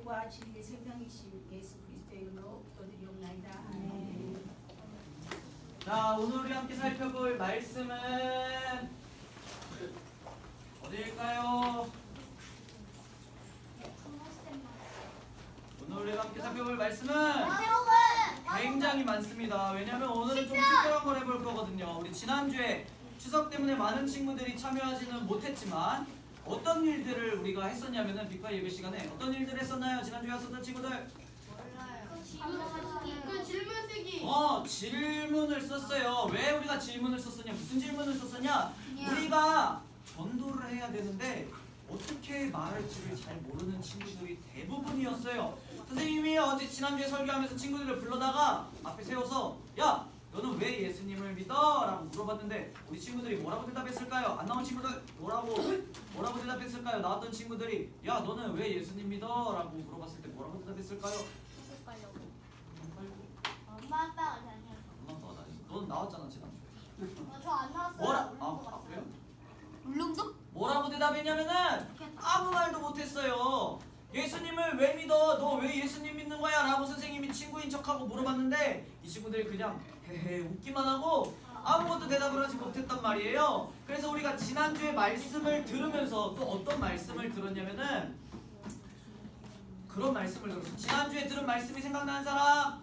생명과 진리의 생명이신 예수 그리스도의 이름으로 기도드리옵나이다. 아멘. 자, 오늘 우리 함께 살펴볼 말씀은 어디일까요? 오늘 우리가 함께 살펴볼 말씀은 굉장히 많습니다. 왜냐하면 오늘은 좀 특별한 걸 해볼 거거든요. 우리 지난주에 추석 때문에 많은 친구들이 참여하지는 못했지만 어떤 일들을 우리가 했었냐면은 빅파 예배 시간에 어떤 일들을 했었나요? 지난주에 왔었던 친구들? 그 질문 쓰기. 질문을 썼어요. 왜 우리가 질문을 썼었냐? 무슨 질문을 썼었냐? 우리가 전도를 해야 되는데 어떻게 말할지를 잘 모르는 친구들이 대부분이었어요. 선생님이 어제 지난주에 설교하면서 친구들을 불러다가 앞에 세워서 야! 너는 왜 예수님을 믿어? 라고 물어봤는데 우리 친구들이 뭐라고 대답했을까요? 안 나온 친구들 뭐라고 대답했을까요? 나왔던 친구들이 야 너는 왜 예수님 믿어? 라고 물어봤을 때 뭐라고 대답했을까요? 엄마 아빠가 다녔어. 엄마 아빠가 다녔어. 넌 나왔잖아 지난주에. 저 안 나왔어요. 그래요? 울릉도? 뭐라고 대답했냐면은 아무 말도 못했어요. 예수님을 왜 믿어? 너 왜 예수님 믿는 거야? 라고 선생님이 친구인 척하고 물어봤는데 이 친구들이 그냥 헤헤 웃기만 하고 아무것도 대답을 하지 못했단 말이에요. 그래서 우리가 지난주에 말씀을 들으면서 또 어떤 말씀을 들었냐면은 그런 말씀을 들었어. 지난주에 들은 말씀이 생각나는 사람?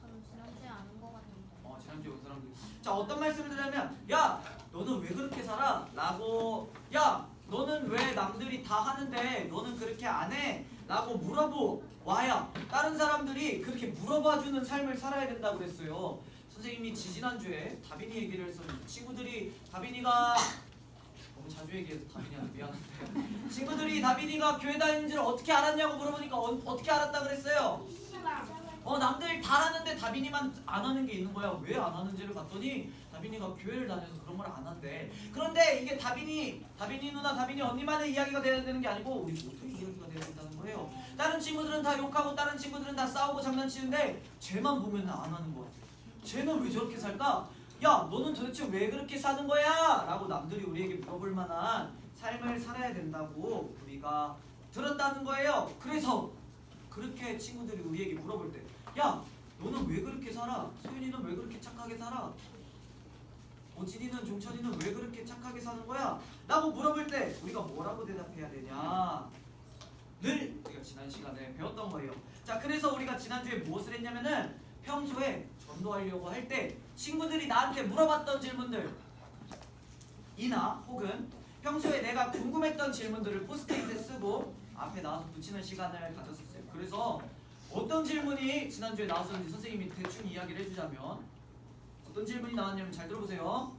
저는 지난주에 아는 거 같은데. 지난주에 온 사람들. 자, 어떤 말씀을 들으냐면 야 너는 왜 그렇게 살아? 라고 야 너는 왜 남들이 다 하는데 너는 그렇게 안 해? 라고 물어보아야 다른 사람들이 그렇게 물어봐주는 삶을 살아야 된다고 그랬어요. 선생님이 지난주에 다빈이 얘기를 했었는데 친구들이 다빈이가 너무 자주 얘기해서 다빈이한테 미안한데 친구들이 다빈이가 교회 다니는 줄 어떻게 알았냐고 물어보니까 어떻게 알았다 그랬어요? 남들 다 하는데 다빈이만 안 하는 게 있는 거야. 왜 안 하는지를 봤더니 다빈이가 교회를 다녀서 그런 걸 안 한대. 그런데 이게 다빈이 누나, 다빈이 언니만의 이야기가 돼야 되는 게 아니고 우리 모두의 이야기가 돼야 된다는 거예요. 다른 친구들은 다 욕하고 다른 친구들은 다 싸우고 장난치는데 쟤만 보면 안 하는 거야. 쟤는 왜 저렇게 살까? 야 너는 도대체 왜 그렇게 사는 거야? 라고 남들이 우리에게 물어볼 만한 삶을 살아야 된다고 우리가 들었다는 거예요. 그래서 그렇게 친구들이 우리에게 물어볼 때 야 너는 왜 그렇게 살아? 소윤이는 왜 그렇게 착하게 살아? 오진이는 종철이는 왜 그렇게 착하게 사는 거야? 라고 물어볼 때 우리가 뭐라고 대답해야 되냐? 늘 우리가 지난 시간에 배웠던 거예요. 자, 그래서 우리가 지난주에 무엇을 했냐면은 평소에 전도하려고 할 때 친구들이 나한테 물어봤던 질문들 이나 혹은 평소에 내가 궁금했던 질문들을 포스트잇에 쓰고 앞에 나와서 붙이는 시간을 가졌었어요. 그래서 어떤 질문이 지난주에 나왔었는지 선생님이 대충 이야기를 해주자면 어떤 질문이 나왔냐면 잘 들어보세요.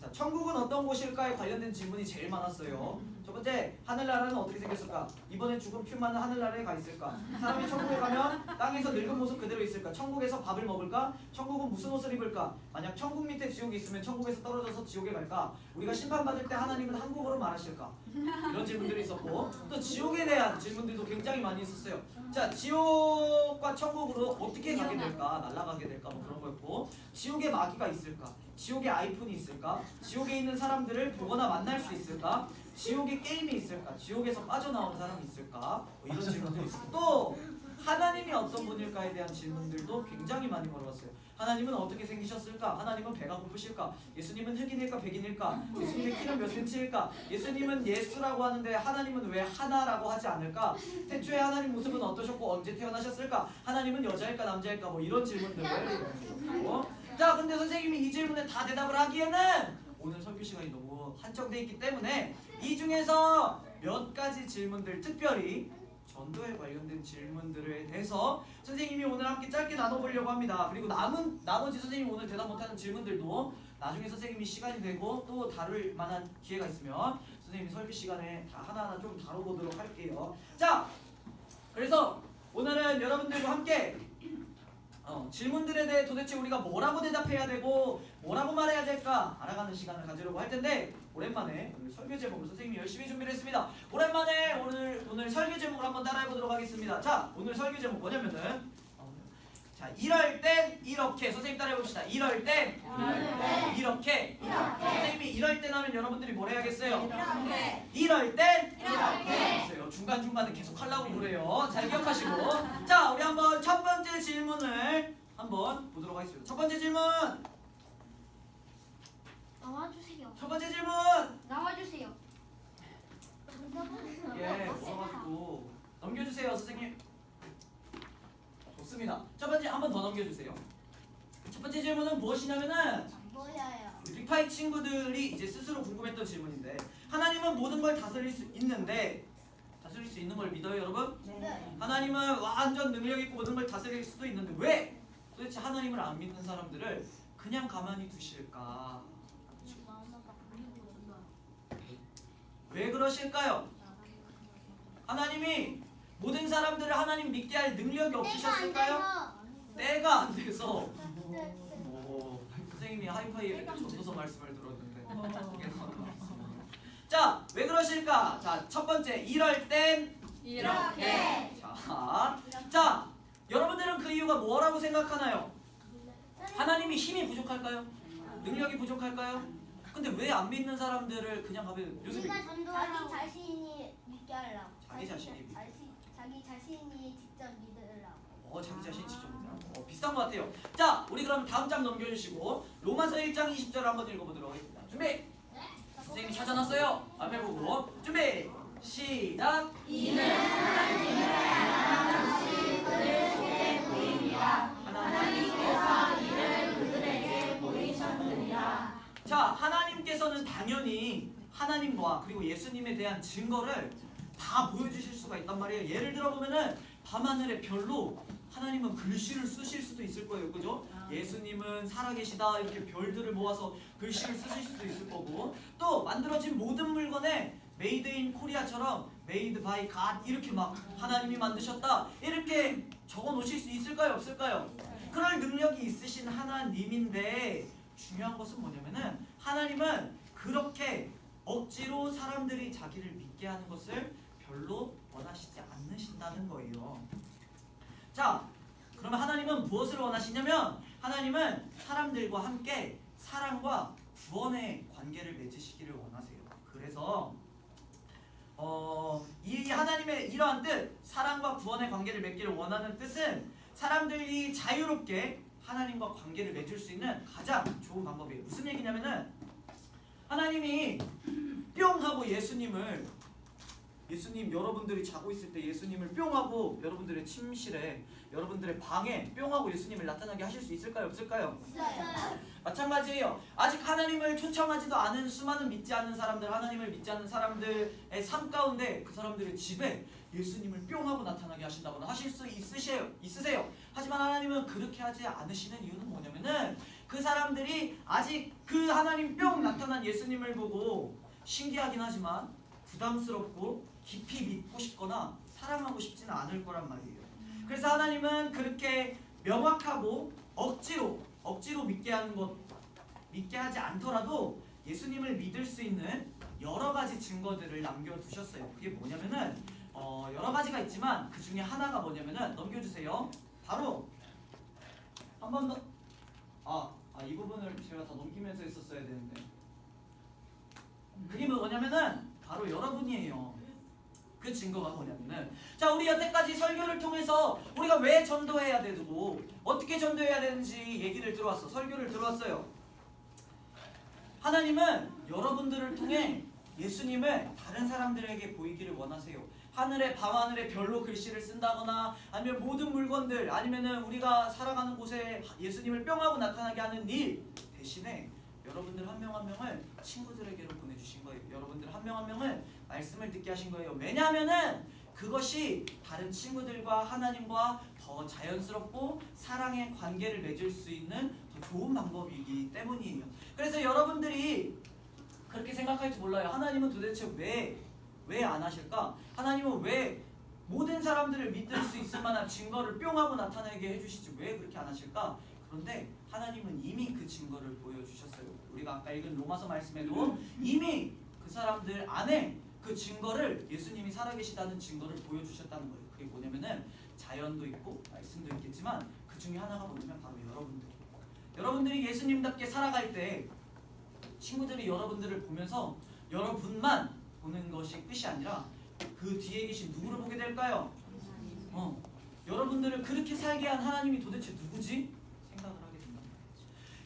자, 천국은 어떤 곳일까에 관련된 질문이 제일 많았어요. 첫 번째, 하늘나라는 어떻게 생겼을까? 이번에 죽은 퓨마는 하늘나라에 가 있을까? 사람이 천국에 가면 땅에서 늙은 모습 그대로 있을까? 천국에서 밥을 먹을까? 천국은 무슨 옷을 입을까? 만약 천국 밑에 지옥이 있으면 천국에서 떨어져서 지옥에 갈까? 우리가 심판받을 때 하나님은 한국어로 말하실까? 이런 질문들이 있었고 또 지옥에 대한 질문들도 굉장히 많이 있었어요. 자, 지옥과 천국으로 어떻게 가게 될까? 날아가게 될까? 뭐 그런 거였고 지옥에 마귀가 있을까? 지옥에 아이폰이 있을까? 지옥에 있는 사람들을 보거나 만날 수 있을까? 지옥에 게임이 있을까? 지옥에서 빠져나오는 사람이 있을까? 뭐 이런 질문들이 있었고 또 하나님이 어떤 분일까에 대한 질문들도 굉장히 많이 물어봤어요. 하나님은 어떻게 생기셨을까? 하나님은 배가 고프실까? 예수님은 흑인일까 백인일까? 예수님의 키는 몇 센치일까? 예수님은 예수라고 하는데 하나님은 왜 하나라고 하지 않을까? 태초에 하나님 모습은 어떠셨고 언제 태어나셨을까? 하나님은 여자일까 남자일까? 뭐 이런 질문들. 자, 근데 선생님이 이 질문에 다 대답을 하기에는 오늘 설교 시간이 너무 한정돼 있기 때문에 이 중에서 몇 가지 질문들, 특별히 전도에 관련된 질문들에 대해서 선생님이 오늘 함께 짧게 나눠보려고 합니다. 그리고 나머지 선생님이 오늘 대답 못하는 질문들도 나중에 선생님이 시간이 되고 또 다룰 만한 기회가 있으면 선생님이 설교 시간에 다 하나하나 좀 다뤄보도록 할게요. 자, 그래서 오늘은 여러분들과 함께 질문들에 대해 도대체 우리가 뭐라고 대답해야 되고 뭐라고 말해야 될까 알아가는 시간을 가지려고 할 텐데 오랜만에 오늘 설교 제목을 선생님이 열심히 준비를 했습니다. 오랜만에 오늘 설교 제목을 한번 따라해 보도록 하겠습니다. 자, 오늘 설교 제목 뭐냐면은 자, 이럴 땐 이렇게. 선생님 따라해 봅시다. 이럴 땐 이렇게. 선생님이 이럴 땐 하면 여러분들이 뭘 해야겠어요? 이럴 땐 이렇게. 중간중간에 계속 하려고 그래요. 잘 기억하시고. 자, 우리 한번 첫 번째 질문을 한번 보도록 하겠습니다. 첫 번째 질문. 나와주세요. 첫 번째 질문. 나와주세요. 예, 뭐가지고 넘겨주세요, 선생님. 좋습니다. 첫 번째 한 번 더 넘겨주세요. 첫 번째 질문은 무엇이냐면은 뭐야요? 빅파이 친구들이 이제 스스로 궁금했던 질문인데, 하나님은 모든 걸 다스릴 수 있는데, 다스릴 수 있는 걸 믿어요, 여러분? 네. 하나님은 완전 능력 있고 모든 걸 다스릴 수도 있는데 왜 도대체 하나님을 안 믿는 사람들을 그냥 가만히 두실까? 왜 그러실까요? 하나님이 모든 사람들을 하나님 믿게 할 능력이 없으셨을까요? 때가 안 돼서. 오, 선생님이 하이파이에 전도서 말씀을 들었는데. 자, 왜 그러실까? 자, 첫 번째, 이럴 땐 이렇게. 자, 여러분들은 그 이유가 뭐라고 생각하나요? 하나님이 힘이 부족할까요? 능력이 부족할까요? 근데 왜 안 믿는 사람들을 그냥 가면 요새 자기 자신이 믿게 하려고. 자기 자신이 자기 자신이 직접 믿으려고. 자기 자신이 직접 믿으라고. 비슷한 것 같아요. 자, 우리 그럼 다음 장 넘겨주시고 로마서 1장 20절 한번 읽어보도록 하겠습니다. 준비. 선생님이 찾아놨어요. 앞에 보고 준비. 시작. 이는 하나님을 알아가는 그들 속에 보입니다. 하나님께서 이를 그들에게 보이셨느니라. 자, 하나님께서는 당연히 하나님과 그리고 예수님에 대한 증거를 다 보여주실 수가 있단 말이에요. 예를 들어 보면은 밤하늘의 별로 하나님은 글씨를 쓰실 수도 있을 거예요, 그죠? 예수님은 살아계시다 이렇게 별들을 모아서 글씨를 쓰실 수도 있을 거고, 또 만들어진 모든 물건에 메이드 인 코리아처럼 메이드 바이 갓 이렇게 막 하나님이 만드셨다 이렇게 적어 놓으실 수 있을까요, 없을까요? 그럴 능력이 있으신 하나님인데 중요한 것은 뭐냐면은 하나님은 그렇게 억지로 사람들이 자기를 믿게 하는 것을 별로 원하시지 않으신다는 거예요. 자, 그러면 하나님은 무엇을 원하시냐면 하나님은 사람들과 함께 사랑과 구원의 관계를 맺으시기를 원하세요. 그래서 이 하나님의 이러한 뜻, 사랑과 구원의 관계를 맺기를 원하는 뜻은 사람들이 자유롭게 하나님과 관계를 맺을 수 있는 가장 좋은 방법이에요. 무슨 얘기냐면은 하나님이 뿅 하고 예수님 여러분들이 자고 있을 때 예수님을 뿅 하고 여러분들의 침실에 여러분들의 방에 뿅 하고 예수님을 나타나게 하실 수 있을까요, 없을까요? 마찬가지예요. 아직 하나님을 초청하지도 않은 수많은 믿지 않는 사람들, 하나님을 믿지 않는 사람들의 삶 가운데 그 사람들의 집에 예수님을 뿅 하고 나타나게 하신다거나 하실 수 있으세요. 하지만 하나님은 그렇게 하지 않으시는 이유는 뭐냐면은 그 사람들이 아직 그 하나님 뿅 나타난 예수님을 보고 신기하긴 하지만 부담스럽고 깊이 믿고 싶거나 사랑하고 싶지는 않을 거란 말이에요. 그래서 하나님은 그렇게 명확하고 억지로 믿게 하는 것, 믿게 하지 않더라도 예수님을 믿을 수 있는 여러 가지 증거들을 남겨두셨어요. 그게 뭐냐면은 여러 가지가 있지만 그 중에 하나가 뭐냐면은 넘겨주세요. 바로 한 번 더. 이 부분을 제가 다 넘기면서 했었어야 되는데 그게 뭐냐면은 바로 여러분이에요. 그 증거가 뭐냐면은 자, 우리 여태까지 설교를 통해서 우리가 왜 전도해야 되고 어떻게 전도해야 되는지 얘기를 들어왔어. 설교를 들어왔어요. 하나님은 여러분들을 통해 예수님을 다른 사람들에게 보이기를 원하세요. 밤하늘에 별로 글씨를 쓴다거나 아니면 모든 물건들 아니면은 우리가 살아가는 곳에 예수님을 뿅 하고 나타나게 하는 일 대신에 여러분들 한 명 한 명을 친구들에게로 보내주신 거예요. 여러분들 한 명 한 명을 말씀을 듣게 하신 거예요. 왜냐하면은 그것이 다른 친구들과 하나님과 더 자연스럽고 사랑의 관계를 맺을 수 있는 더 좋은 방법이기 때문이에요. 그래서 여러분들이 그렇게 생각할지 몰라요. 하나님은 도대체 왜 안 하실까? 하나님은 왜 모든 사람들을 믿을 수 있을 만한 증거를 뿅 하고 나타나게 해주시지 왜 그렇게 안 하실까? 그런데 하나님은 이미 그 증거를 보여주셨어요. 우리가 아까 읽은 로마서 말씀에도 이미 그 사람들 안에 그 증거를 예수님이 살아계시다는 증거를 보여주셨다는 거예요. 그게 뭐냐면은 자연도 있고 말씀도 있겠지만 그 중에 하나가 뭐냐면 바로 여러분들이 예수님답게 살아갈 때 친구들이 여러분들을 보면서 여러분만 보는 것이 끝이 아니라 그 뒤에 계신 누구를 보게 될까요? 여러분들을 그렇게 살게 한 하나님이 도대체 누구지? 생각을 하게 된다.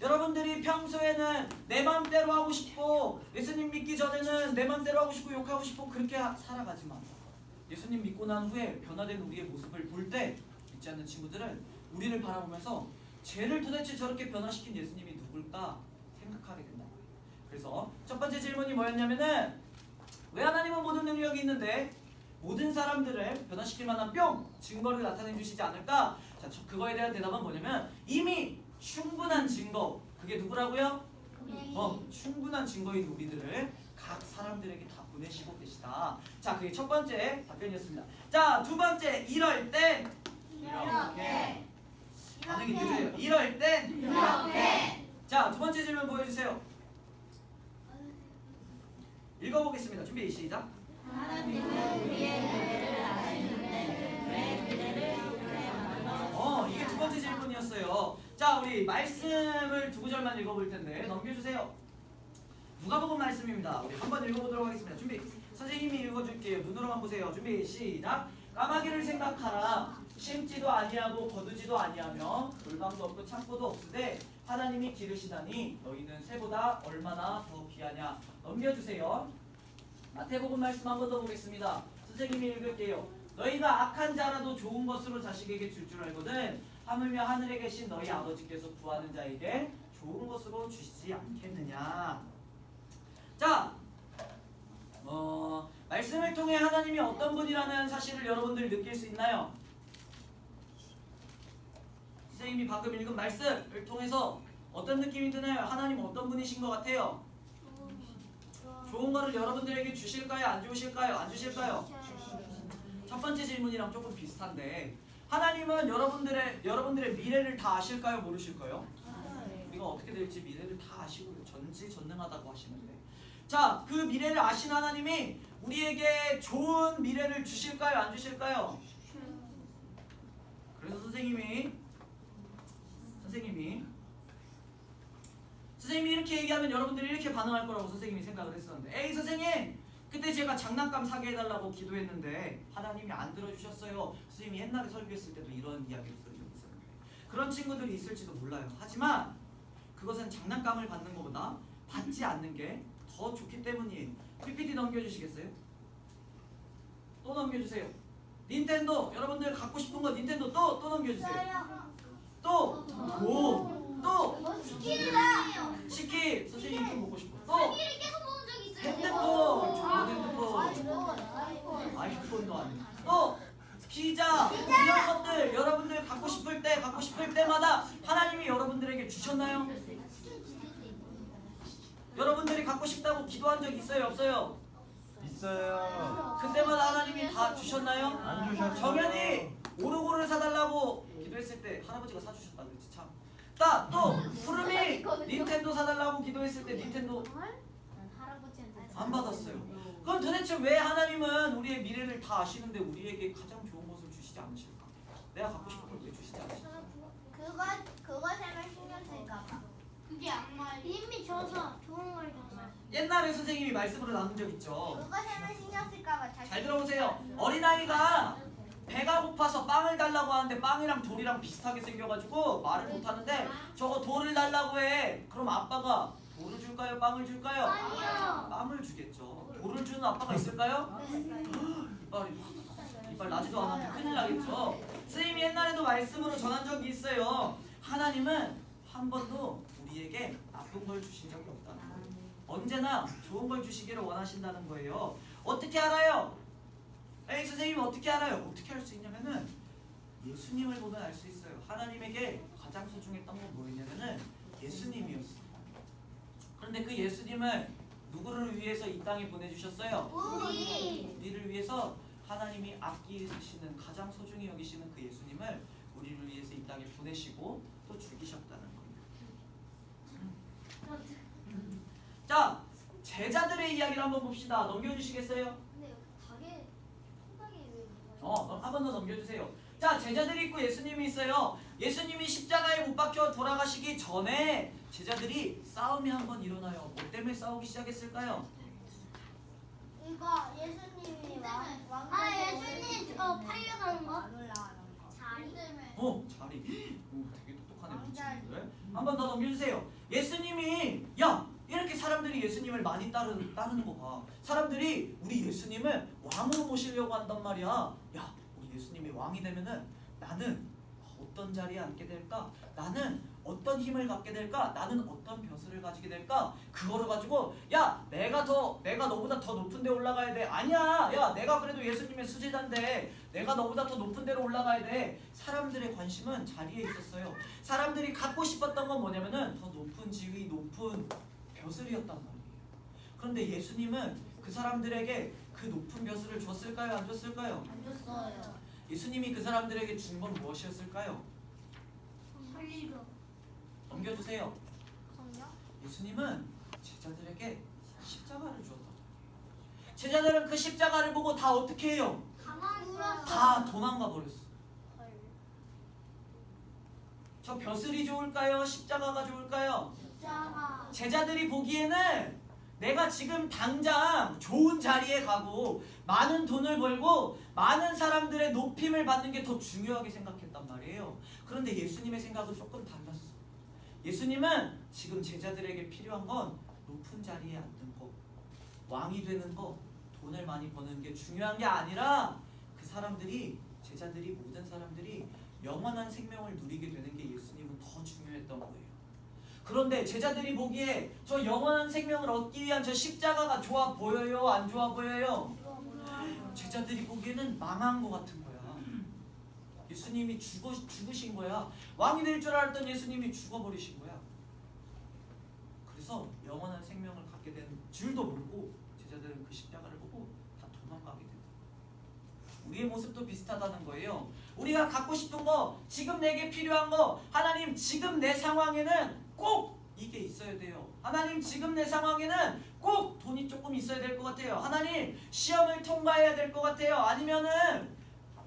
여러분들이 평소에는 내 맘대로 하고 싶고 예수님 믿기 전에는 내 맘대로 하고 싶고 욕하고 싶고 그렇게 살아가지만 예수님 믿고 난 후에 변화된 우리의 모습을 볼 때 믿지 않는 친구들은 우리를 바라보면서 쟤를 도대체 저렇게 변화시킨 예수님이 누굴까 생각하게 된다. 그래서 첫 번째 질문이 뭐였냐면은 왜 하나님은 모든 능력이 있는데 모든 사람들을 변화시킬 만한 증거를 나타내 주시지 않을까? 자, 그거에 대한 대답은 뭐냐면 이미 충분한 증거. 그게 누구라고요? 충분한 증거인 우리들을 각 사람들에게 다 보내시고 계시다. 자, 그게 첫 번째 답변이었습니다. 자, 두 번째 이럴 땐 이렇게 반응이 느려요. 이럴 땐 이렇게 자, 두 번째 질문 보여주세요. 읽어보겠습니다. 준비 시작. 하나님은 우리의 노래를 아시는데 왜 그대를 그렇게 만들어 이게 두 번째 질문이었어요. 자, 우리 말씀을 두 구절만 읽어볼 텐데 넘겨주세요. 누가복음 말씀입니다. 우리 한번 읽어보도록 하겠습니다. 준비. 선생님이 읽어줄게요. 눈으로만 보세요. 준비 시작. 까마귀를 생각하라. 심지도 아니하고 거두지도 아니하며 돌방도 없고 창고도 없으되 하나님이 기르시다니 너희는 새보다 얼마나 더 귀하냐. 넘겨주세요. 마태복음 말씀 한 번 더 보겠습니다. 선생님이 읽을게요. 너희가 악한 자라도 좋은 것으로 자식에게 줄 줄 알거든 하물며 하늘에 계신 너희 아버지께서 구하는 자에게 좋은 것으로 주시지 않겠느냐. 자, 말씀을 통해 하나님이 어떤 분이라는 사실을 여러분들 느낄 수 있나요? 선생님이 방금 읽은 말씀을 통해서 어떤 느낌이 드나요? 하나님 어떤 분이신 것 같아요? 좋은 거를 여러분들에게 주실까요? 안 주실까요? 안 주실까요? 첫 번째 질문이랑 조금 비슷한데 하나님은 여러분들의 미래를 다 아실까요? 모르실까요? 우리가 어떻게 될지 미래를 다 아시고 전지전능하다고 하시는데 자, 그 미래를 아신 하나님이 우리에게 좋은 미래를 주실까요? 안 주실까요? 그래서 선생님이 이렇게 얘기하면 여러분들이 이렇게 반응할 거라고 선생님이 생각을 했었는데 에이 선생님 그때 제가 장난감 사게 해달라고 기도했는데 하나님이 안 들어주셨어요. 선생님이 옛날에 설교했을 때도 이런 이야기를 들은 적이 있었는데 그런 친구들이 있을지도 몰라요. 하지만 그것은 장난감을 받는 것보다 받지 않는 게 더 좋기 때문이에요. PPT 넘겨주시겠어요? 또 넘겨주세요. 닌텐도 여러분들 갖고 싶은 거 닌텐도 또 넘겨주세요. 또 치킨 선생님 좀 먹고 싶어. 또 계속 먹은 적 있어요. 핸드폰 좋은 핸드폰 아이폰도 아니고 또 피자 이런 것들 여러분들 갖고 싶을 때마다 하나님이 여러분들에게 주셨나요? 여러분들이 갖고 싶다고 기도한 적 있어요? 없어요? 있어요. 그때마다 하나님이 다 주셨나요? 안 주셨어요. 정연이 오르골을 사달라고 기도했을 때 할아버지가 사주셨다 그랬지 참. 또 푸름이 닌텐도 사달라고 기도했을 때 닌텐도 안 받았어요. 그럼 도대체 왜 하나님은 우리의 미래를 다 아시는데 우리에게 가장 좋은 것을 주시지 않으실까? 내가 갖고 싶은 걸 왜 주시지 않으실까? 그것에만 신경 쓸까봐. 그게 악마예요. 이미 줘서 좋은 걸 줘서. 옛날에 선생님이 말씀으로 나눈 적 있죠. 그것에만 신경 쓸까봐. 잘 들어보세요. 어린아이가 배가 고파서 빵을 달라고 하는데 빵이랑 돌이랑 비슷하게 생겨가지고 말을 못하는데 저거 돌을 달라고 해. 그럼 아빠가 돌을 줄까요? 빵을 줄까요? 아니요. 빵을 주겠죠. 돌을 주는 아빠가 있을까요? 이빨 나지도 않았는데 큰일 나겠죠. 선생님이 옛날에도 말씀으로 전한 적이 있어요. 하나님은 한 번도 우리에게 나쁜 걸 주신 적이 없다. 언제나 좋은 걸 주시기를 원하신다는 거예요. 어떻게 알아요? 에이 선생님 어떻게 알아요? 어떻게 알 수 있냐면은 예수님을 보면 알 수 있어요. 하나님에게 가장 소중했던 건 뭐였냐면은 예수님이었어요. 그런데 그 예수님을 누구를 위해서 이 땅에 보내주셨어요? 우리를 위해서 하나님이 아끼시는 가장 소중히 여기시는 그 예수님을 우리를 위해서 이 땅에 보내시고 또 죽이셨다는 겁니다. 자, 제자들의 이야기를 한번 봅시다. 넘겨주시겠어요? 번 더 넘겨주세요. 자, 제자들이 있고 예수님이 있어요. 예수님이 십자가에 못 박혀 돌아가시기 전에 제자들이 싸움이 한번 일어나요. 뭐 때문에 싸우기 시작했을까요? 이거 예수님이 왕. 예수님 팔려가는 거? 자리 때문에. 자리. 되게 똑똑하네 친구들. 한번 더 넘겨주세요. 예수님이 이렇게 사람들이 예수님을 많이 따르는 거 봐. 사람들이 우리 예수님을 왕으로 모시려고 한단 말이야. 우리 예수님이 왕이 되면은 나는 어떤 자리에 앉게 될까? 나는 어떤 힘을 갖게 될까? 나는 어떤 벼슬을 가지게 될까? 그거를 가지고 내가 너보다 더 높은 데 올라가야 돼. 아니야. 내가 그래도 예수님의 수제자인데 내가 너보다 더 높은 데로 올라가야 돼. 사람들의 관심은 자리에 있었어요. 사람들이 갖고 싶었던 건 뭐냐면은 더 높은 지위, 높은 벼슬이었단 말이에요. 그런데 예수님은 그 사람들에게 그 높은 벼슬을 줬을까요? 안 줬을까요? 안 줬어요. 예수님이 그 사람들에게 준 건 무엇이었을까요? 살리로. 넘겨주세요. 성령? 예수님은 제자들에게 십자가를 주었다. 제자들은 그 십자가를 보고 다 어떻게 해요? 가만히 다 도망가 버렸어. 저 벼슬이 좋을까요? 십자가가 좋을까요? 십자가. 제자들이 보기에는 내가 지금 당장 좋은 자리에 가고 많은 돈을 벌고 많은 사람들의 높임을 받는 게 더 중요하게 생각했단 말이에요. 그런데 예수님의 생각은 조금 달랐어. 예수님은 지금 제자들에게 필요한 건 높은 자리에 앉는 거, 왕이 되는 거, 돈을 많이 버는 게 중요한 게 아니라 그 사람들이, 제자들이, 모든 사람들이 영원한 생명을 누리게 되는 게 예수님은 더 중요했던 거예요. 그런데 제자들이 보기에 저 영원한 생명을 얻기 위한 저 십자가가 좋아 보여요? 안 좋아 보여요? 제자들이 보기에는 망한 것 같은 거야. 예수님이 죽으신 거야. 왕이 될 줄 알았던 예수님이 죽어버리신 거야. 그래서 영원한 생명을 갖게 된 줄도 모르고 제자들은 그 십자가를 보고 다 도망가게 된다. 우리의 모습도 비슷하다는 거예요. 우리가 갖고 싶은 거, 지금 내게 필요한 거, 하나님 지금 내 상황에는 꼭 이게 있어야 돼요. 하나님 지금 내 상황에는 꼭 돈이 조금 있어야 될 것 같아요. 하나님 시험을 통과해야 될 것 같아요. 아니면은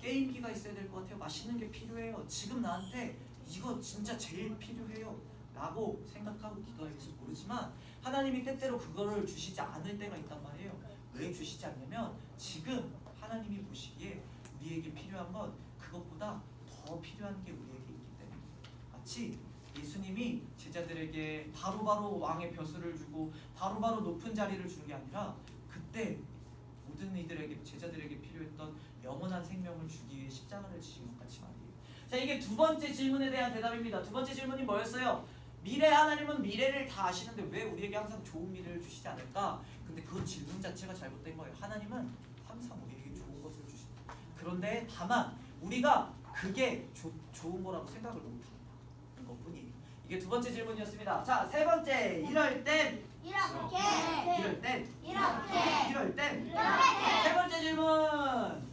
게임기가 있어야 될 것 같아요. 맛있는 게 필요해요. 지금 나한테 이거 진짜 제일 필요해요 라고 생각하고 기도할지 모르지만 하나님이 때때로 그거를 주시지 않을 때가 있단 말이에요. 왜 주시지 않냐면 지금 하나님이 보시기에 우리에게 필요한 건 그것보다 더 필요한 게 우리에게 있기 때문에. 마치 예수님이 제자들에게 바로바로 왕의 벼슬을 주고 바로바로 높은 자리를 준 게 아니라 그때 모든 이들에게, 제자들에게 필요했던 영원한 생명을 주기 위해 십자가를 지신 것 같이 말이에요. 자, 이게 두 번째 질문에 대한 대답입니다. 두 번째 질문이 뭐였어요? 미래, 하나님은 미래를 다 아시는데 왜 우리에게 항상 좋은 미래를 주시지 않을까? 근데 그 질문 자체가 잘못된 거예요. 하나님은 항상 우리에게 좋은 것을 주신다. 그런데 다만 우리가 그게 좋은 거라고 생각을 못한다. 것뿐이에요. 이게 두 번째 질문이었습니다. 자, 세 번째. 이럴 땐 세 번째 질문.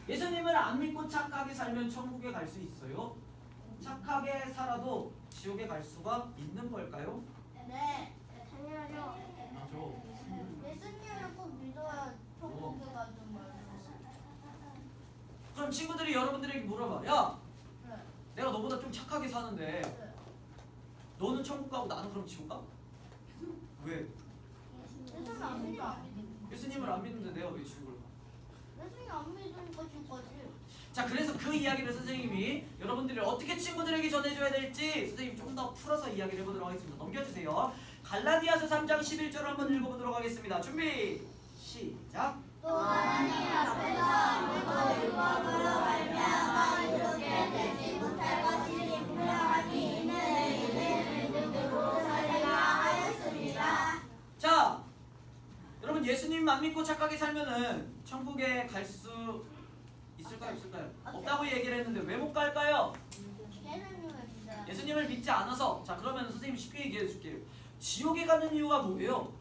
예수님을 안 믿고 착하게 살면 천국에 갈 수 있어요? 착하게 살아도 지옥에 갈 수가 있는 걸까요? 네. 당연하죠. 맞죠. 예수님을 꼭 믿어야 천국에 가는 거예요. 그럼 친구들이 여러분들에게 물어봐. 야, 네. 내가 너보다 좀 착하게 사는데 네. 너는 천국 가고 나는 그럼 지옥 가? 왜? 예수님 안 믿어. 예수님을 안 믿는데 내가 왜 지옥을 가? 예수님 안 믿으니까 지금까지. 자, 그래서 그 이야기를 선생님이 여러분들이 어떻게 친구들에게 전해줘야 될지 선생님이 좀 더 풀어서 이야기를 해보도록 하겠습니다. 넘겨주세요. 갈라디아서 3장 11절을 한번 읽어보도록 하겠습니다. 준비 시작. 또 하나님 앞에서 믿고 율법으로 말미암아 이렇게 되지 못할 것이 분명하니 이는 이를 믿음으로 살리라 하였습니다. 자, 여러분 예수님만 믿고 착하게 살면은 천국에 갈 수 있을까요? 없을까요? 없다고 얘기를 했는데 왜 못 갈까요? 예수님을 믿어요. 예수님을 믿지 않아서. 자, 그러면 선생님이 쉽게 얘기해 줄게요. 지옥에 가는 이유가 뭐예요?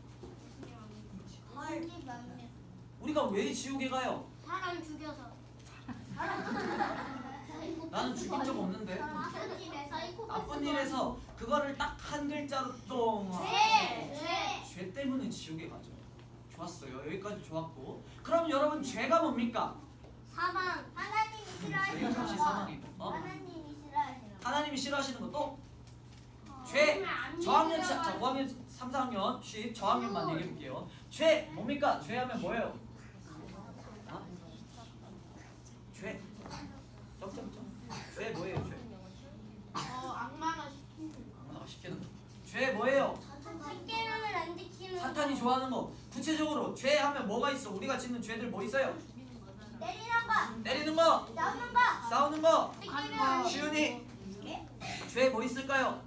예수님 안 믿어. 우리가 왜 지옥에 가요? 사람 죽여서. 나는 죽인 적 없는데. 나쁜 일에서. 나쁜 일에서 그거를 딱 한 글자로 똥. 죄 때문에 지옥에 가죠. 좋았어요. 여기까지 좋았고. 그럼 여러분 죄가 뭡니까? 사망. 하나님 하나님이 싫어하시는 것도 죄. 저학년 자 5학년 3, 4학년 쉬 저학년만 얘기해 볼게요. 죄 뭡니까? 죄하면 뭐예요? 어? 죄. 점점점. 죄 뭐예요? 죄. 악마가 시키는 거. 시키는 거. 죄 뭐예요? 십계명을 안 지키는 사탄이 좋아하는 거. 구체적으로 죄 하면 뭐가 있어? 우리가 짓는 죄들 뭐 있어요? 때리는 거, 때리는 거, 싸우는 거, 싸우는 거. 십계명. 시윤이 죄 뭐 있을까요?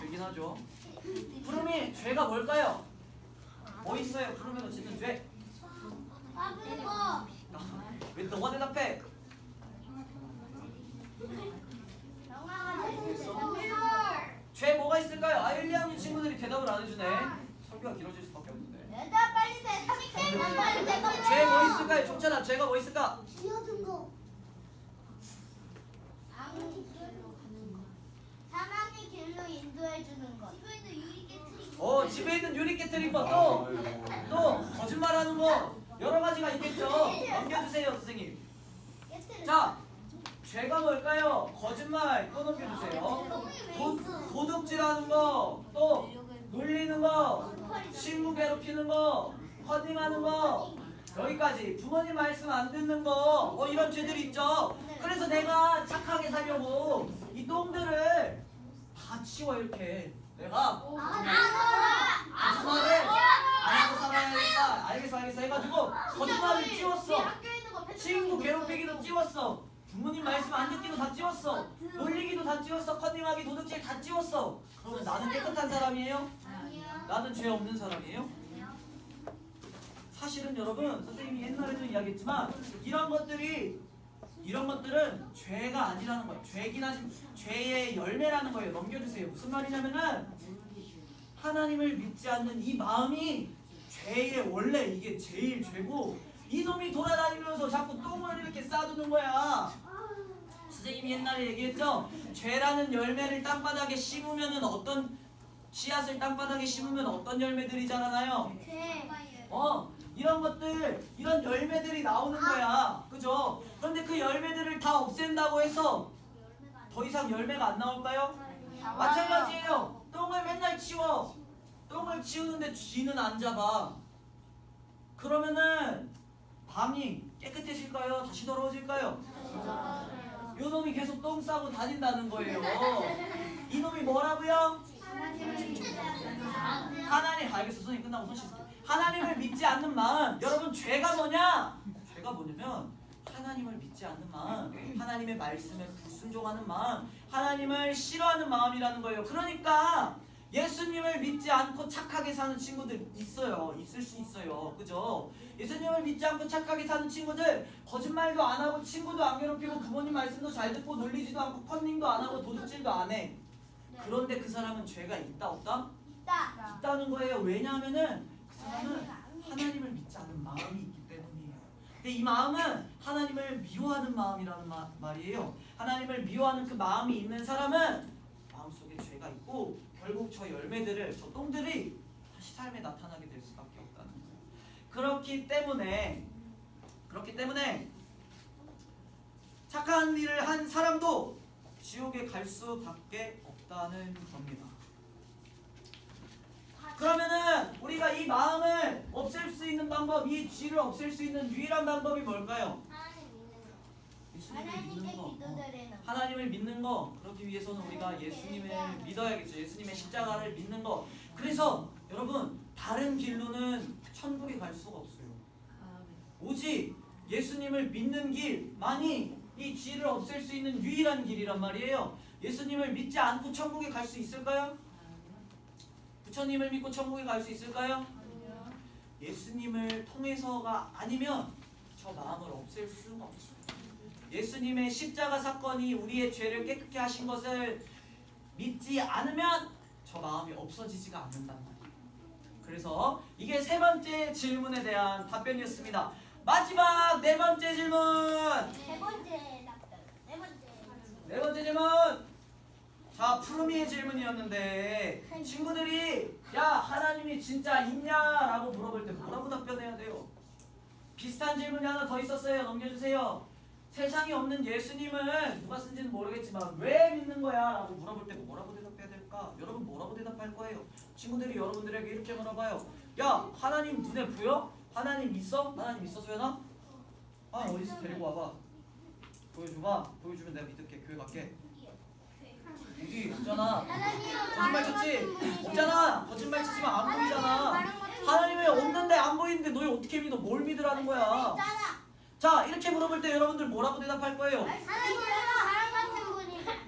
죄긴 하죠. 푸름이 죄가 뭘까요? 뭐 있어요? 푸름이가 짓는 죄. 까부는 거, 왜 너가 대답해? 영화가 되는 거. 죄 뭐가 있을까요? 아 1, 2학년 친구들이 대답을 안 해주네. 설교가 길어질 수밖에 없는데. 얘들아 빨리 돼. 30개만 빨리 돼. 죄 뭐 있을까요? 종찬아 죄가 뭐 있을까? 뛰어든 거. 사람이 길로 인도해 주는 것. 집에 있는 유리 깨트리고. 집에 있는 유리 깨트린 거 또 거짓말하는 거 여러 가지가 있겠죠. 넘겨주세요 선생님. 자 죄가 뭘까요? 거짓말 또 넘겨주세요. 도둑질하는 거 또 놀리는 거 친구 괴롭히는 거 커닝하는 거 여기까지 부모님 말씀 안 듣는 거 이런 죄들이 있죠. 그래서 내가 착하게 살려고 이 똥들을 다 치워 이렇게 내가 거짓말을 안 하고 살아야겠다. 알겠어 해가지고 거짓말을 찌웠어. 친구 괴롭히기도 찌웠어. 부모님 말씀 안 듣기도 다 찌웠어. 놀리기도 다 찌웠어. 커닝하기 도둑질 다 찌웠어. 그러면 나는 깨끗한 사람이에요? 나는 죄 없는 사람이에요? 사실은 여러분 선생님이 옛날에도 이야기했지만 이런 것들은 죄가 아니라는 거예요. 죄긴 하지만 죄의 열매라는 거예요. 넘겨주세요. 무슨 말이냐면은 하나님을 믿지 않는 이 마음이 죄의 원래 이게 제일 죄고 이놈이 돌아다니면서 자꾸 똥을 이렇게 싸두는 거야. 선생님이 옛날에 얘기했죠. 죄라는 열매를 땅바닥에 심으면은 어떤 씨앗을 땅바닥에 심으면 어떤 열매들이 자라나요? 이런 것들, 이런 열매들이 나오는 거야. 그죠? 그런데 그 열매들을 다 없앤다고 해서 더 이상 열매가 안 나올까요? 마찬가지예요. 똥을 맨날 치워. 똥을 치우는데 쥐는 안 잡아. 그러면은 방이 깨끗해질까요? 다시 더러워질까요? 요놈이 계속 똥 싸고 다닌다는 거예요. 이놈이 뭐라고요? 하나님, 알겠어. 선생님 끝나고 손 씻을게. 하나님을 믿지 않는 마음. 여러분 죄가 뭐냐? 죄가 뭐냐면 하나님을 믿지 않는 마음, 하나님의 말씀에 불순종하는 마음, 하나님을 싫어하는 마음이라는 거예요. 그러니까 예수님을 믿지 않고 착하게 사는 친구들 있어요. 있을 수 있어요. 그죠? 예수님을 믿지 않고 착하게 사는 친구들 거짓말도 안 하고 친구도 안 괴롭히고 부모님 말씀도 잘 듣고 놀리지도 않고 컨닝도 안 하고 도둑질도 안 해. 그런데 그 사람은 죄가 있다 없다? 있다는 거예요. 왜냐하면은 그 사람은 하나님을 믿지 않는 마음이 있기 때문이에요. 근데 이 마음은 하나님을 미워하는 마음이라는 말이에요. 하나님을 미워하는 그 마음이 있는 사람은 마음속에 죄가 있고 결국 저 열매들을, 저 똥들이 다시 삶에 나타나게 될 수밖에 없다는 거예요. 그렇기 때문에 착한 일을 한 사람도 지옥에 갈 수밖에 없다는 겁니다. 그러면은 우리가 이 마음을 없앨 수 있는 방법, 이 쥐를 없앨 수 있는 유일한 방법이 뭘까요? 예수님을 믿는 거. 하나님을 믿는 거. 그러기 위해서는 우리가 예수님을 믿어야겠죠. 예수님의 십자가를 믿는 거. 그래서 여러분 다른 길로는 천국에 갈 수가 없어요. 오직 예수님을 믿는 길만이 이 쥐를 없앨 수 있는 유일한 길이란 말이에요. 예수님을 믿지 않고 천국에 갈 수 있을까요? 부처님을 믿고 천국에 갈 수 있을까요? 예수님을 통해서가 아니면 저 마음을 없앨 수가 없어요. 예수님의 십자가 사건이 우리의 죄를 깨끗게 하신 것을 믿지 않으면 저 마음이 없어지지가 않는단 말이에요. 그래서 이게 세 번째 질문에 대한 답변이었습니다. 마지막 네 번째 질문. 네 번째 질문. 자, 푸르미의 질문이었는데 친구들이 야 하나님이 진짜 있냐? 라고 물어볼 때 뭐라고 답변해야 돼요? 비슷한 질문이 하나 더 있었어요. 넘겨주세요. 세상에 없는 예수님은 누가 쓴지는 모르겠지만 왜 믿는 거야? 라고 물어볼 때 뭐라고 대답해야 될까? 여러분 뭐라고 대답할 거예요? 친구들이 여러분들에게 이렇게 물어봐요. 야, 하나님 눈에 보여? 하나님 있어? 하나님 있어, 소연아? 아, 어디서 데리고 와봐. 보여줘봐. 보여주면 내가 믿을게. 교회 갈게. 어디 없잖아. 거짓말 쳤지? 없잖아. 거짓말 치지만 안 보이잖아. 하나님이 없는데 안 보이는데 너희 어떻게 믿어? 뭘 믿으라는 거야? 자, 이렇게 물어볼 때 여러분들 뭐라고 대답할 거예요?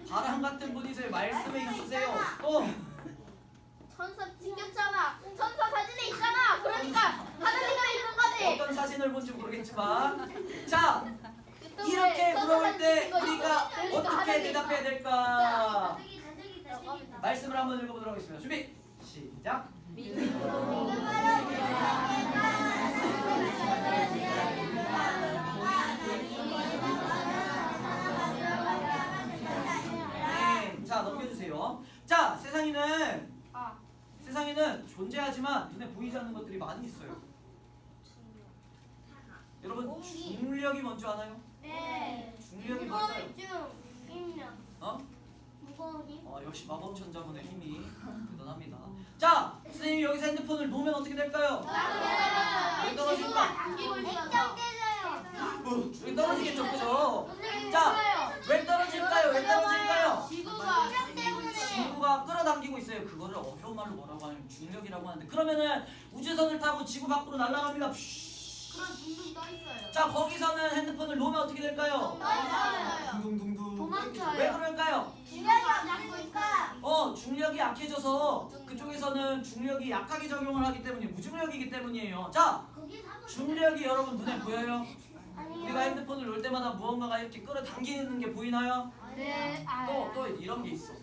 바람 같은 분이세요. 말씀에 있으세요. 또 천사 찍혔잖아. 천사 사진에 있잖아. 그러니까 하나님가 있는 거지. 어떤 사진을 본지 모르겠지만 자, 이렇게 물어볼 때 우리가 어떻게 대답해야 될까? 말씀을 한번 읽어보도록 하겠습니다. 준비 시작. 네, 자 넘겨주세요. 자, 세상에는 존재하지만 눈에 보이지 않는 것들이 많이 있어요. 여러분 중력이 뭔지 아나요? 네. 중력이 뭘까요? 어? 무거우니? 역시 마법천자분의 힘이 대단합니다. 자, 선생님이 여기서 핸드폰을 놓으면 어떻게 될까요? 왜 떨어질까? 당기고 있어서. 여기 떨어지겠죠, 그죠? 자, 왜 떨어질까요? 왜 떨어질까요? 지구가 끌어당기고 있어요. 그거를 어려운 말로 뭐라고 하냐면 중력이라고 하는데, 그러면은 우주선을 타고 지구 밖으로 날아갑니다. 그럼 둥둥 떠 있어요. 자, 거기서는 핸드폰을 놓으면 어떻게 될까요? 둥둥둥둥. 도망쳐요. 왜 그럴까요? 중력이 안 잡고니까. 중력이 약해져서 그쪽에서는 중력이 약하게 적용을 하기 때문에 무중력이기 때문이에요. 자, 중력이 여러분 눈에 보여요? 우리가 핸드폰을 놓을 때마다 무언가가 이렇게 끌어당기는 게 보이나요? 네. 또 이런 게 있어.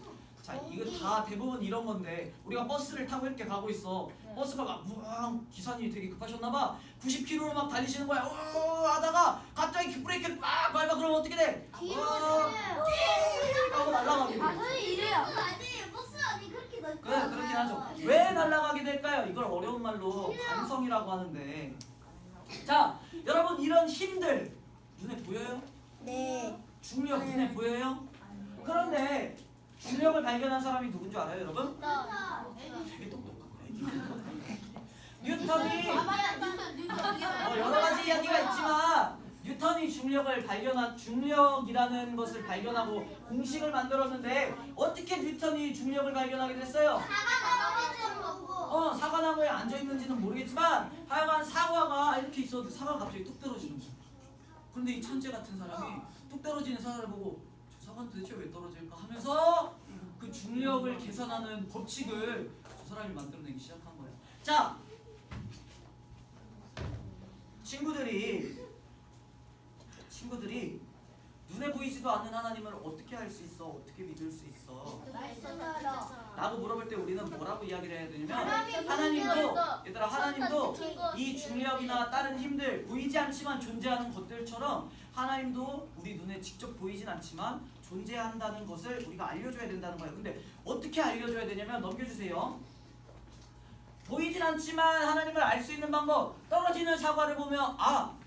자, 이거 다 대부분 이런 건데, 우리가 버스를 타고 이렇게 가고 있어. 버스가 막 우왕, 기사님이 되게 급하셨나봐. 90km로 막 달리시는 거야. 오 하다가 갑자기 브레이크를 막 밟아. 그러면 어떻게 돼? 하고 날아가게 돼. 이래요. 그래, 그렇긴 하죠. 왜 날아가게 될까요? 이걸 어려운 말로 관성이라고 하는데, 자, 여러분 이런 힘들 눈에 보여요? 네. 중력 눈에 보여요? 그런데 중력을 발견한 사람이 누군지 알아요, 여러분? 되게 똑똑하네. 뉴턴이 여러 가지 이야기가 있지만 뉴턴이 중력이라는 것을 발견하고 공식을 만들었는데, 어떻게 뉴턴이 중력을 발견하게 됐어요? 사과나무에 앉아있는지는 모르겠지만 하여간 사과가 이렇게 있어도 사과가 갑자기 뚝 떨어지는 거야. 그런데 이 천재 같은 사람이 뚝 떨어지는 사과를 보고 저 사과는 도대체 왜 떨어질까 하면서 그 중력을 계산하는 법칙을 저 사람이 만들어내기 시작한 거예요. 자, 친구들이 눈에 보이지도 않는 하나님을 어떻게 알 수 있어? 어떻게 믿을 수 있어? 라고 물어볼 때 우리는 뭐라고 이야기를 해야 되냐면, 하나님도 이 중력이나 다른 힘들, 보이지 않지만 존재하는 것들처럼 하나님도 우리 눈에 직접 보이진 않지만 존재한다는 것을 우리가 알려줘야 된다는 거예요. 근데 어떻게 알려줘야 되냐면, 넘겨주세요. 보이진 않지만 하나님을 알 수 있는 방법, 떨어지는 사과를 보면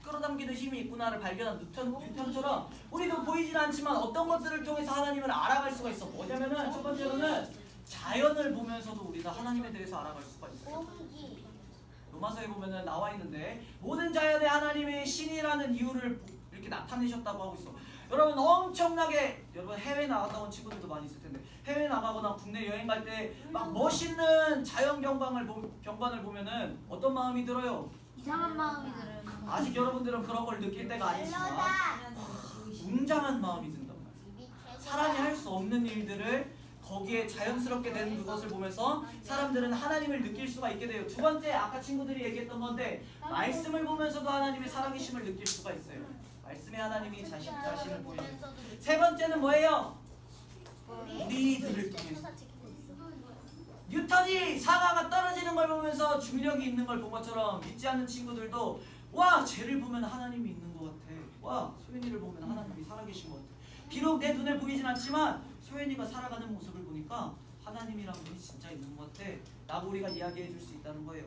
끌어당기는 힘이 있구나를 발견한 뉴턴처럼 우리도 보이진 않지만 어떤 것들을 통해서 하나님을 알아갈 수가 있어. 뭐냐면은 첫 번째로는 자연을 보면서도 우리가 하나님에 대해서 알아갈 수가 있어요. 로마서에 보면은 나와 있는데, 모든 자연에 하나님의 신이라는 이유를 이렇게 나타내셨다고 하고 있어. 여러분 엄청나게, 여러분 해외 나갔다 온 친구들도 많이 있을 텐데, 해외 나가거나 국내 여행 갈 때 막 멋있는 자연 경관을 보면은 어떤 마음이 들어요? 이상한 마음이 들어요. 아직 여러분들은 그런 걸 느낄 때가 아니지만 웅장한 마음이 든단 말이에요. 사람이 할 수 없는 일들을 거기에 자연스럽게 되는 그것을 보면서 사람들은 하나님을 느낄 수가 있게 돼요. 두 번째, 아까 친구들이 얘기했던 건데, 말씀을 보면서도 하나님의 살아계심을 느낄 수가 있어요. 말씀의 하나님이 자신을 보여요. 세 번째는 뭐예요? 우리들을 통해서. 뉴턴이 사과가 떨어지는 걸 보면서 중력이 있는 걸 본 것처럼 믿지 않는 친구들도 쟤를 보면 하나님이 있는 것 같아. 소연이를 보면 하나님이 살아계신 것 같아. 비록 내 눈에 보이진 않지만 소연이가 살아가는 모습을 보니까 하나님이란 분이 진짜 있는 것 같아 라고 우리가 이야기해 줄 수 있다는 거예요.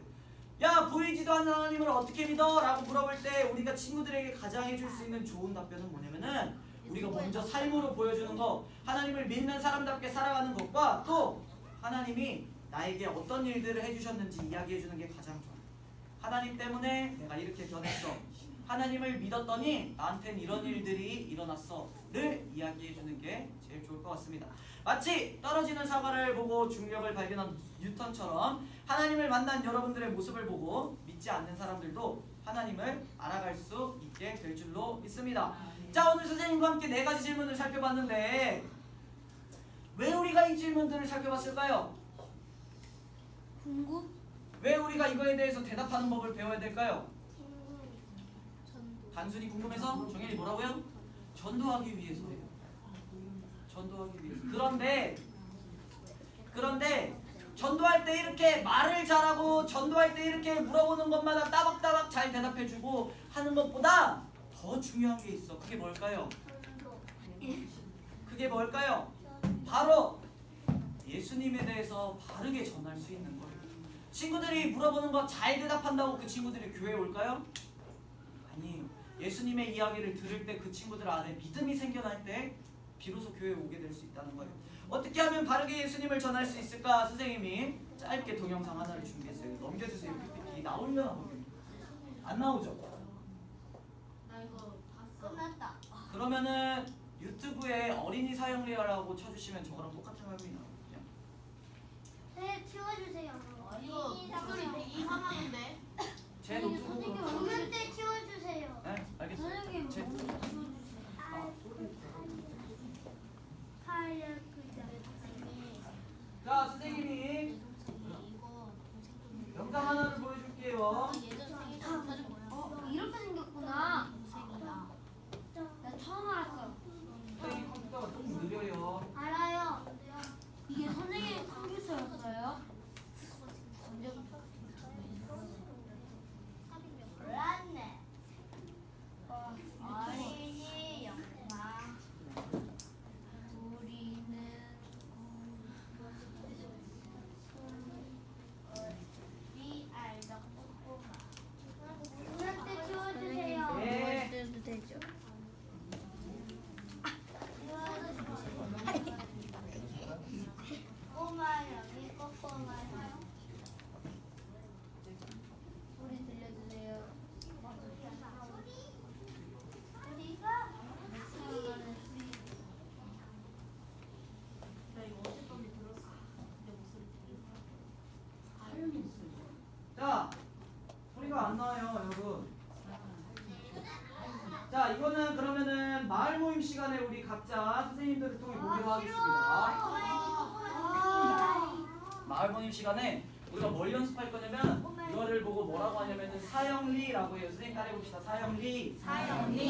야 보이지도 않는 하나님을 어떻게 믿어? 라고 물어볼 때 우리가 친구들에게 가장 해줄 수 있는 좋은 답변은 뭐냐면은 우리가 먼저 삶으로 보여주는 거, 하나님을 믿는 사람답게 살아가는 것과 또 하나님이 나에게 어떤 일들을 해주셨는지 이야기해주는 게 가장 좋아요. 하나님 때문에 내가 이렇게 변했어. 하나님을 믿었더니 나한텐 이런 일들이 일어났어 를 이야기해주는 게 제일 좋을 것 같습니다. 마치 떨어지는 사과를 보고 중력을 발견한 뉴턴처럼 하나님을 만난 여러분들의 모습을 보고 믿지 않는 사람들도 하나님을 알아갈 수 있게 될 줄로 믿습니다. 자, 오늘 선생님과 함께 4가지 질문을 살펴봤는데 왜 우리가 이 질문들을 살펴봤을까요? 궁금? 왜 우리가 이거에 대해서 대답하는 법을 배워야 될까요? 단순히 궁금해서? 정현이 뭐라고요? 전도하기 위해서예요. 전도하기 위해서. 그런데 전도할 때 이렇게 말을 잘하고 전도할 때 이렇게 물어보는 것마다 따박따박 잘 대답해주고 하는 것보다 더 중요한 게 있어. 그게 뭘까요? 그게 뭘까요? 바로 예수님에 대해서 바르게 전할 수 있는 거예요. 친구들이 물어보는 거 잘 대답한다고 그 친구들이 교회에 올까요? 아니에요. 예수님의 이야기를 들을 때 그 친구들 안에 믿음이 생겨날 때 비로소 교회에 오게 될 수 있다는 거예요. 어떻게 하면 바르게 예수님을 전할 수 있을까? 선생님이 짧게 동영상 하나를 준비했어요. 넘겨주세요. PPT 나오려나 모르겠네요. 안 나오죠? 나 이거 봤어. 끝났다. 그러면은 유튜브에 어린이 사용리라고 쳐주시면 저거랑 똑같은 화면이 나오거든요. 네, 치워주세요. 이거 목소리 되게 이상하는데. 제 노트북으로 공연 때 치워주세요. 네, 알겠어요. 선생님, 제- 자, 선생님이 영상 하나를 보여줄게요. 이렇게 생겼구나. 나 처음 알았어. 선생님 컴퓨터가 좀 느려요. 알아요. 이게 선생님 컴퓨터였어요? 몰랐네. 어린이 영상. 우리는 우리 알던 꼬꼬마. 공연 때 치워주세요. 네. 꼬마 여기 꼬꼬마 소리 들려주세요. 우리가 사랑하는 나 이거 어젯밤에 들었어. 내 목소리 들려. 자, 소리가 안 나와요, 여러분. 자, 이거는 그러면은 마을 모임 시간에 우리 각자 선생님들을 통해 보기로 하겠습니다. 마을 모임 시간에 우리가 뭘 연습할 거냐면 이거를 보고 뭐라고 하냐면은 사형리라고 해요. 선생님 따라해봅시다. 사형리.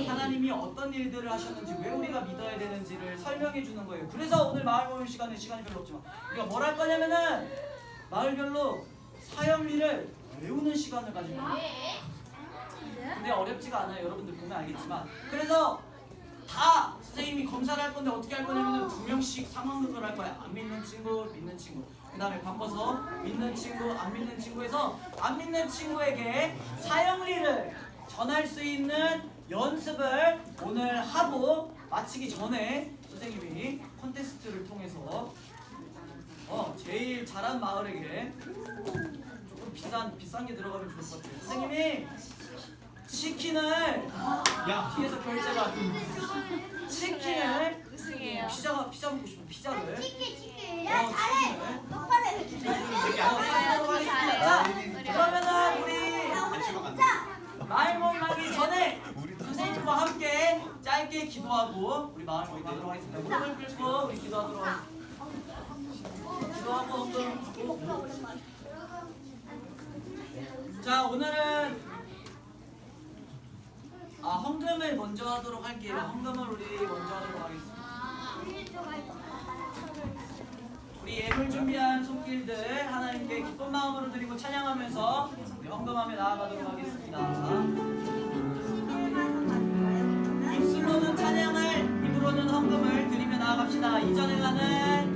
하나님이 어떤 일들을 하셨는지 왜 우리가 믿어야 되는지를 설명해 주는 거예요. 그래서 오늘 마을 모임 시간에 시간이 별로 없지만 우리가 뭘 할 거냐면은 마을별로 사형리를 외우는 시간을 가질 거예요. 근데 어렵지가 않아요. 여러분들 보면 알겠지만. 그래서 다 선생님이 검사를 할 건데 어떻게 할 거냐면 2명씩 상황극을 할 거야. 안 믿는 친구, 믿는 친구. 그 다음에 바꿔서 믿는 친구, 안 믿는 친구에서 안 믿는 친구에게 사형리를 전할 수 있는 연습을 오늘 하고 마치기 전에 선생님이 콘테스트를 통해서 제일 잘한 마을에게 조금 비싼 게 들어가면 좋을 것 같아요. 선생님이 치킨을 뒤에서 결제가 치킨을 피자 먹고 싶으면 피자를 치킨. 야, 잘해. 치킨을 똑바로 해. 사도록 하겠습니다. 그러면은 우리 마을 모임 하기 전에 선생님과 함께 짧게 기도하고 우리 마을 모임 하도록 하겠습니다. 무릎을 꿇고 우리 기도하도록 하겠습니다. 기도하고 자, 오늘은 헌금을 먼저 하도록 할게요. 헌금을 우리 먼저 하도록 하겠습니다. 우리 예물 준비한 손길들 하나님께 기쁜 마음으로 드리고 찬양하면서 우리 헌금하며 나아가도록 하겠습니다. 입술로는 찬양을, 입으로는 헌금을 드리며 나아갑시다. 이전에 가는